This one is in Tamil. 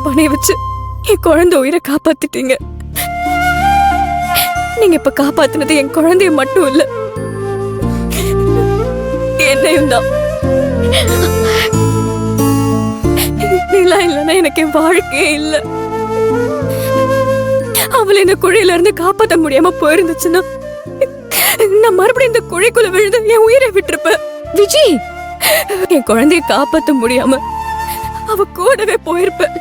பணைய வச்சு என் குழந்தை உயிரை காப்பாத்திட்டீங்க. நீங்க இப்ப காப்பாத்தினது என் குழந்தைய மட்டும் இல்ல, என்னையும் தான். நீலா இல்லைன்னா எனக்கு என் வாழ்க்கையே இல்ல. அவளை இந்த குழியில இருந்து காப்பாற்ற முடியாம போயிருந்துச்சுன்னா நான் மறுபடியும் இந்த குழிக்குள்ள விழுந்து என் உயிரை விட்டுருப்பேன். விஜி, என் குழந்தைய காப்பாற்ற முடியாம அவ கூடவே போயிருப்பேன்.